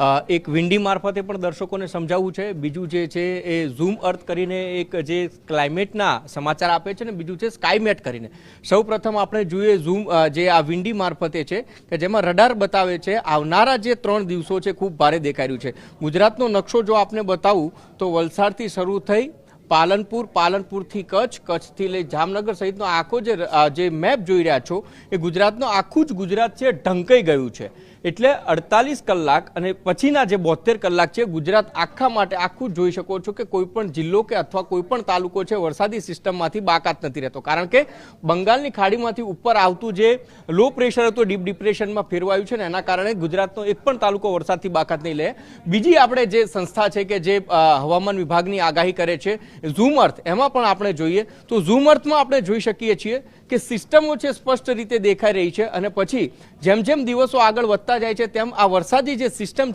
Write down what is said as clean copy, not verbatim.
એક વિન્ડી મારફતે પણ દર્શકોને સમજાવવું છે, બીજું જે છે એ ઝૂમ અર્થ કરીને એક જે ક્લાઇમેટના સમાચાર આપે છે ને બીજું છે સ્કાયમેટ કરીને. સૌપ્રથમ આપણે જોઈએ ઝૂમ જે આ વિન્ડી મારફતે છે કે જેમાં રડાર બતાવે છે આવનારા જે 3 દિવસો છે ખૂબ ભારે દેખાઈ રહ્યું છે. ગુજરાતનો નકશો જો આપને બતાવું તો વલસાડથી શરૂ થઈ પાલનપુર, પાલનપુરથી કચ્છ, કચ્છથી લઈ જામનગર સહિતનો આખો જે મેપ જોઈ રહ્યા છો એ ગુજરાતનો આખું જ ગુજરાત છે ઢંકાઈ ગયું છે. એટલે 48 કલાક અને પછીના જે 72 કલાક છે ગુજરાત આખા માટે આખું જોઈ શકો છો કે કોઈ પણ જિલ્લો કે અથવા કોઈ પણ તાલુકો છે વરસાદી સિસ્ટમમાંથી બાકાત નથી રહેતો, કારણ કે બંગાળની ખાડીમાંથી ઉપર આવતું જે લો પ્રેશર હતું ડીપ ડિપ્રેશનમાં ફેરવાયું છે ને એના કારણે ગુજરાતનો એક પણ તાલુકો વરસાદથી બાકાત નહીં લે. બીજી આપણે જે સંસ્થા છે કે જે હવામાન વિભાગની આગાહી કરે છે ઝૂમ અર્થ, એમાં પણ આપણે જોઈએ તો ઝૂમ અર્થમાં આપણે જોઈ શકીએ છીએ કે સિસ્ટમો છે સ્પષ્ટ રીતે દેખાઈ રહી છે અને પછી જેમ જેમ દિવસો આગળ વધતા જાય છે તેમ આ વરસાદી જે સિસ્ટમ